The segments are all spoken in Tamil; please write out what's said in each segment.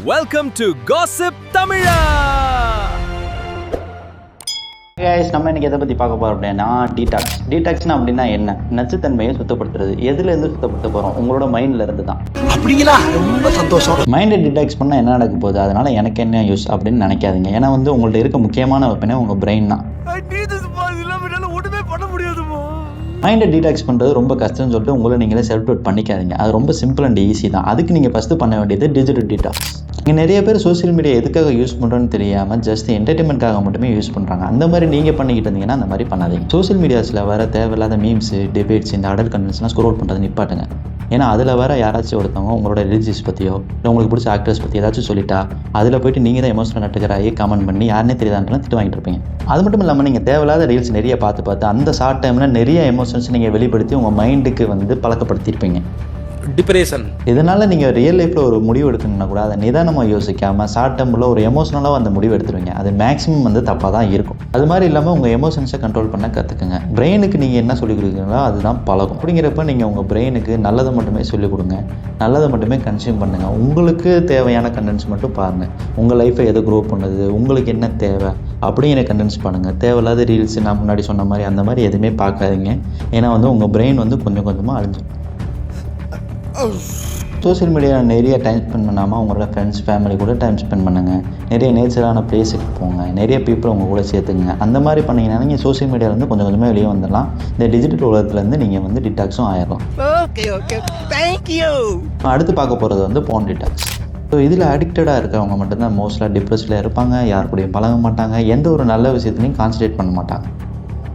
Welcome to Gossip Tamila. guys, நம்ம இன்னைக்கு எதை பற்றி பார்க்க போகிறோம் அப்படின்னா டீடாக்ஸ்னா அப்படின்னா என்ன? நச்சுத்தன்மையை சுத்தப்படுத்துறது. எதுலேருந்து சுத்தப்படுத்த போகிறோம்? உங்களோட மைண்டில் இருந்து தான். அப்படிங்களா? ரொம்ப சந்தோஷம். மைண்டை டீடாக்ஸ் பண்ணால் என்ன நடக்க போகுது, அதனால் எனக்கு என்ன யூஸ் அப்படின்னு நினைக்காதீங்க. ஏன்னா வந்து உங்கள்ட்ட இருக்க முக்கியமான வெப்பனே உங்கள் பிரெயின் தான். மைண்டை டீடாக்ஸ் பண்ணுறது ரொம்ப கஷ்டம்னு சொல்லிட்டு உங்களை நீங்களே செல்ஃப் டவுட் பண்ணிக்காதீங்க. அது ரொம்ப சிம்பிள் அண்ட் ஈஸி தான். அதுக்கு நீங்கள் ஃபஸ்ட்டு பண்ண வேண்டியது டிஜிட்டல் டீடாக்ஸ். இங்கே நிறைய பேர் சோசியல் மீடியா எதுக்காக யூஸ் பண்ணுறோன்னு தெரியாமல் ஜஸ்ட் என்டர்டைன்மெண்ட்காக மட்டுமே யூஸ் பண்ணுறாங்க. அந்த மாதிரி நீங்கள் பண்ணிக்கிட்டு இருந்தீங்கன்னா அந்த மாதிரி பண்ணாதீங்க. சோசியல் மீடியாஸில் வர தேவையில்லாத மீம்ஸு, டிபேட்ஸ், இந்த அடல்ட் கண்டென்ட்ஸ்லாம் ஸ்க்ரோல் பண்ணுறது நிப்பாட்டுங்க. ஏன்னா அதில் வர யாராச்சும் ஒருத்தவங்க உங்களோட ரிலீஜியஸ் பற்றியோ இல்லை உங்களுக்கு பிடிச்ச ஆக்டர்ஸ் பற்றி ஏதாச்சும் சொல்லிட்டா அதில் போய்ட்டு நீங்கள் தான் எமோஷனல் நட்டுக்கிறாயே கமெண்ட் பண்ணி யாருனே தெரியாதான்லாம் திட்டு வாங்கிட்டு இருப்பீங்க. அது மட்டும் இல்லாமல் நீங்கள் தேவையில்லாத ரீல்ஸ் நிறைய பார்த்து அந்த ஷார்ட் டைமில் நிறைய எமோஷன்ஸ் நீங்கள் வெளிப்படுத்தி உங்கள் மைண்டுக்கு வந்து பழக்கப்படுத்தியிருப்பீங்க. டிப்ரெஷன். இதனால் நீங்கள் ரியல் லைஃப்பில் ஒரு முடிவு எடுக்கணும்னா கூட அதை நிதானமாக யோசிக்காமல் ஷார்ட் டேர்மில் ஒரு எமோஷனலாக அந்த முடிவு எடுத்துருவீங்க. அது மேக்ஸிமம் வந்து தப்பாக தான் இருக்கும். அது மாதிரி இல்லாமல் உங்கள் எமோஷன்ஸை கண்ட்ரோல் பண்ண கற்றுக்குங்க. பிரெயினுக்கு நீங்கள் என்ன சொல்லிக் கொடுக்குறீங்களோ அதுதான் பழகும். அப்படிங்கிறப்ப நீங்கள் உங்கள் பிரெயினுக்கு நல்லதை மட்டுமே சொல்லிக் கொடுங்க, நல்லதை மட்டுமே கன்சியூம் பண்ணுங்கள். உங்களுக்கு தேவையான கண்டென்ட்ஸ் மட்டும் பாருங்கள். உங்கள் லைஃப்பை எதை க்ரோ பண்ணுது, உங்களுக்கு என்ன தேவை அப்படிங்கிற கண்டென்ட்ஸ் பண்ணுங்கள். தேவையில்லாத ரீல்ஸ் நான் முன்னாடி சொன்ன மாதிரி அந்த மாதிரி எதுவுமே பார்க்காதீங்க. ஏன்னா வந்து உங்கள் பிரெயின் வந்து கொஞ்சம் கொஞ்சமாக அழிஞ்சிடும். சோசியல் மீடியாவில் நிறைய டைம் ஸ்பெண்ட் பண்ணாமல் உங்களோட ஃப்ரெண்ட்ஸ், ஃபேமிலி கூட டைம் ஸ்பெண்ட் பண்ணுங்கள். நிறைய நேச்சரான பிளேஸுக்கு போங்க, நிறைய பீப்புள் உங்கள் கூட சேர்த்துங்க. அந்த மாதிரி பண்ணிங்கன்னா நீங்கள் சோசியல் மீடியாவிலேருந்து கொஞ்சம் கொஞ்சமாக வெளியே வந்துடலாம். இந்த டிஜிட்டல் உலகத்துலேருந்து நீங்கள் வந்து டிடாக்ஸும் ஆயிடலாம். அடுத்து பார்க்க போகிறது வந்து போன் டிடாக்ஸ். ஸோ இதில் அடிக்டடாக இருக்கிறவங்க மட்டும்தான் மோஸ்ட்லாக டிப்ரெஸ்டில் இருப்பாங்க. யார் கூடயும் பழக மாட்டாங்க, எந்த ஒரு நல்ல விஷயத்துலையும் கான்சன்ட்ரேட் பண்ண மாட்டாங்க.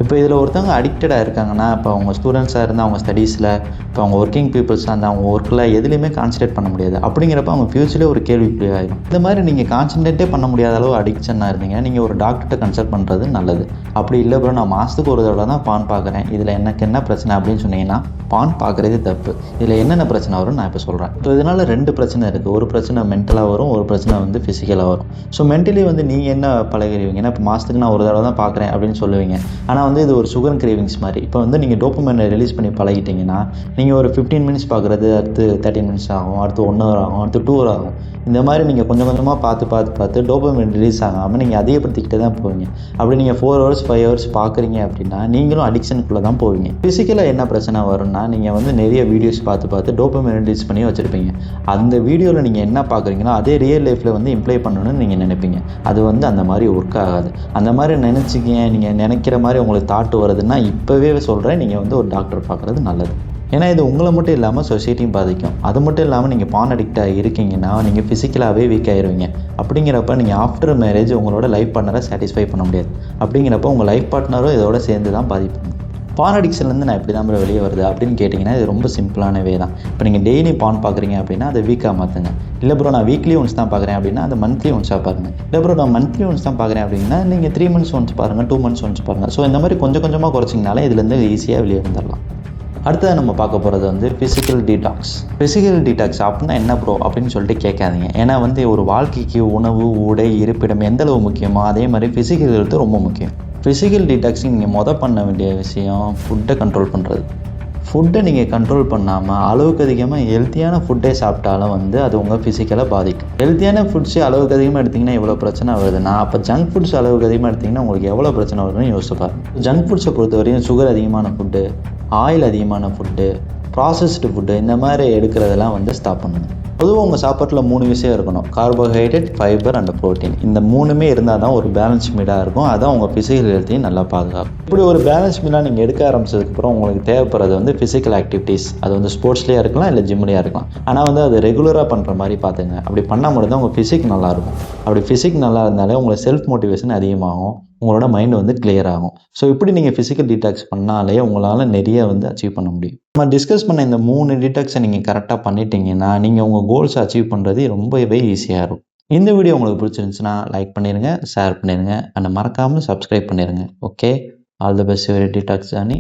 இப்போ இதில் ஒருத்தவங்க அடிக்டடாக இருக்காங்கன்னா இப்போ அவங்க ஸ்டூடெண்ட்ஸாக இருந்தால் அவங்க ஸ்டடீஸில், இப்போ அவங்க ஒர்க்கிங் பீப்புள்ஸாக இருந்தால் அவங்க ஒர்க்கில் எதுலேயுமே கான்சன்ட்ரேட் பண்ண முடியாது. அப்படிங்கிறப்ப அவங்க ஃப்யூச்சரே ஒரு கேள்விக்குறி ஆகிடும். இந்த மாதிரி நீங்கள் கான்சன்ட்ரேட்டே பண்ண முடியாத அளவு அடிக்ஷனாக இருந்தீங்கன்னா நீங்கள் ஒரு டாக்டர்கிட்ட கன்சல்ட் பண்ணுறது நல்லது. அப்படி இல்லை ப்ரோ நான் மாதத்துக்கு ஒரு தடவை தான் பான் பார்க்குறேன், இதில் எனக்கு என்ன பிரச்சனை அப்படின்னு சொன்னீங்கன்னா பான் பார்க்குறது தப்பு. இதில் என்னென்ன பிரச்சனை வரும் நான் இப்போ சொல்கிறேன். ஸோ இதனால் ரெண்டு பிரச்சனை இருக்குது. ஒரு பிரச்சனை மென்டலாக வரும், ஒரு பிரச்சனை வந்து ஃபிசிக்கலாக வரும். ஸோ மென்டலி வந்து நீங்கள் என்ன பழகிடுவீங்கன்னா இப்போ மாதத்துக்கு நான் ஒரு தடவை தான் பார்க்குறேன் அப்படின்னு சொல்லுவீங்க. ஆனால் வந்து இது ஒரு சுகர் கிரேவிங்ஸ் மாதிரி. இப்போ வந்து நீங்கள் டோபமைனை ரிலீஸ் பண்ணி பழகிட்டீங்கன்னா நீங்கள் ஒரு 15 மினிட்ஸ் பார்க்குறது அடுத்து 30 மினிட்ஸ் ஆகும், அடுத்து 1 ஹவர் ஆகும், அடுத்து 2 ஹவர் ஆகும். இந்த மாதிரி நீங்கள் கொஞ்சம் கொஞ்சமாக பார்த்து டோபமைன் ரிலீஸ் ஆகாமல் நீங்கள் அதிகப்படுத்திக்கிட்டே தான் போவீங்க. அப்படி நீங்கள் 4 ஹவர்ஸ் 5 ஹவர்ஸ் பார்க்குறீங்க அப்படின்னா நீங்களும் அடிக்ஷனுக்குள்ளே தான் போவீங்க. ஃபிசிக்கலாக என்ன பிரச்சனை வரும்னா நீங்கள் வந்து நிறைய வீடியோஸ் பார்த்து டோபமைன் ரிலீஸ் பண்ணி வச்சுருப்பீங்க. அந்த வீடியோவில் நீங்கள் என்ன பார்க்குறீங்களோ அதே ரியல் லைஃப்பில் வந்து இம்ப்ளை பண்ணணும்னு நீங்கள் நினைப்பீங்க. அது வந்து அந்த மாதிரி ஒர்க் ஆகாது. அந்த மாதிரி நினச்சிக்கிங்க, நீங்கள் நினைக்கிற மாதிரி உங்களுக்கு தாட்டு வருதுன்னா இப்போவே சொல்கிறேன், நீங்கள் வந்து ஒரு டாக்டர் பார்க்குறது நல்லது. ஏன்னா இது உங்களை மட்டும் இல்லாமல் சொசைட்டியும் பாதிக்கும். அது மட்டும் இல்லாமல் நீங்கள் பான் அடிக்டாக இருக்கீங்கன்னா நீங்கள் ஃபிசிக்கலாகவே வீக் ஆகிடுவீங்க. அப்படிங்கிறப்ப நீங்கள் ஆஃப்டர் மேரேஜ் உங்களோட லைஃப் பார்ட்னரை சாட்டிஸ்ஃபை பண்ண முடியாது. அப்படிங்கிறப்ப உங்கள் லைஃப் பார்ட்னரும் இதோட சேர்ந்து தான் பாதிப்பாங்க. பான் அடிக்ஷன்லேருந்து நான் எப்படி தான் வெளியே வருது அப்படின்னு கேட்டிங்கன்னா இது ரொம்ப சிம்பிளானவே தான். இப்போ நீங்கள் டெய்லி பான் பார்க்குறீங்க அப்படின்னா அதை வீக்காக மாற்றுங்க. இல்லை ப்ரோ நான் வீக்லி ஒன்ஸ் தான் பார்க்குறேன் அப்படின்னா அதை மந்த்லி ஒன்ஸாக பாருங்கள். இல்லை ப்ரோ நான் மந்த்லி ஒன்ஸ் தான் பார்க்குறேன் அப்படின்னா நீங்கள் 3 months ஒன்ஸ் பாருங்கள், 2 months ஒன்ஸ் பாருங்கள். ஸோ இந்த மாதிரி கொஞ்சம் கொஞ்சமாக குறைச்சிங்கனாலே இதுலேருந்து ஈஸியாக வெளியே வந்துடலாம். அடுத்தது நம்ம பார்க்க போகிறது வந்து ஃபிசிக்கல் டீடாக்ஸ். ஃபிசிக்கல் டீடாக்ஸ் அப்படின்னா என்ன ப்ரோ அப்படின்னு சொல்லிட்டு கேட்காதீங்க. ஏன்னா வந்து ஒரு வாழ்க்கைக்கு உணவு, உடை, இருப்பிடம் எந்தளவு முக்கியமோ அதே மாதிரி ஃபிசிக்கல் ஹெல்த்து ரொம்ப முக்கியம். ஃபிசிக்கல் டீடாக்ஸிங் நீங்கள் பண்ண வேண்டிய விஷயம் ஃபுட்டை கண்ட்ரோல் பண்ணுறது. ஃபுட்டை நீங்கள் கண்ட்ரோல் பண்ணாமல் அளவுக்கு அதிகமாக ஹெல்த்தியான ஃபுட்டே சாப்பிட்டாலும் வந்து அது உங்கள் ஃபிசிக்கலாக பாதிக்கும். ஹெல்த்தியான ஃபுட்ஸு அளவுக்கு அதிகமாக எடுத்திங்கன்னா எவ்வளோ பிரச்சனை வருதுன்னா அப்போ ஜங்க் ஃபுட்ஸ் அளவுக்கு அதிகமாக எடுத்திங்கன்னா உங்களுக்கு எவ்வளோ பிரச்சனை வருதுன்னு யோசிச்சு பாருங்கள். ஜங்க் ஃபுட்ஸை பொறுத்த வரையும் சுகர் அதிகமான ஃபுட்டு, ஆயில் அதிகமான ஃபுட்டு, ப்ராசஸ்டு ஃபுட்டு இந்த மாதிரி எடுக்கிறதெல்லாம் வந்து ஸ்டாப் பண்ணுங்கள். பொதுவாக உங்கள் சாப்பாட்டில் 3 விஷயம் இருக்கணும்: கார்போஹைட்ரேட், ஃபைபர் அண்ட் ப்ரோட்டீன். இந்த 3மே இருந்தால் தான் ஒரு பேலன்ஸ் மீலாக இருக்கும். அதான் உங்கள் ஃபிசிக்கல் ஹெல்த்தையும் நல்லா பாதுகாக்கும். இப்படி ஒரு பேலன்ஸ் மீலாக நீங்கள் எடுக்க ஆரம்பிச்சதுக்கப்புறம் உங்களுக்கு தேவைப்படுறது வந்து ஃபிசிக்கல் ஆக்டிவிட்டீஸ். அது வந்து ஸ்போர்ட்ஸ்லேயே இருக்கலாம், இல்லை ஜிம்லேயே இருக்கலாம். ஆனால் வந்து அது ரெகுலராக பண்ணுற மாதிரி பார்த்துங்க. அப்படி பண்ணால் மட்டும் தான் உங்கள் ஃபிசிக் நல்லாயிருக்கும். அப்படி ஃபிசிக் நல்லா இருந்தாலே உங்களுக்கு செல்ஃப் மோட்டிவேஷன் அதிகமாகும், உங்களோட மைண்ட் வந்து கிளியர் ஆகும். ஸோ இப்படி நீங்கள் ஃபிசிக்கல் டீடாக்ஸ் பண்ணாலே உங்களால் நிறைய வந்து அச்சீவ் பண்ண முடியும். நம்ம டிஸ்கஸ் பண்ண இந்த 3 டீடாக்ஸை நீங்கள் கரெக்டாக பண்ணிட்டீங்கன்னா நீங்கள் உங்கள் கோல்ஸை அச்சீவ் பண்ணுறது ரொம்பவே ஈஸியாக இருக்கும். இந்த வீடியோ உங்களுக்கு பிடிச்சிருந்துச்சுன்னா லைக் பண்ணிடுங்க, ஷேர் பண்ணிடுங்க, அண்ட் மறக்காமல் சப்ஸ்கிரைப் பண்ணிடுங்க. Okay, all the best your detox journey.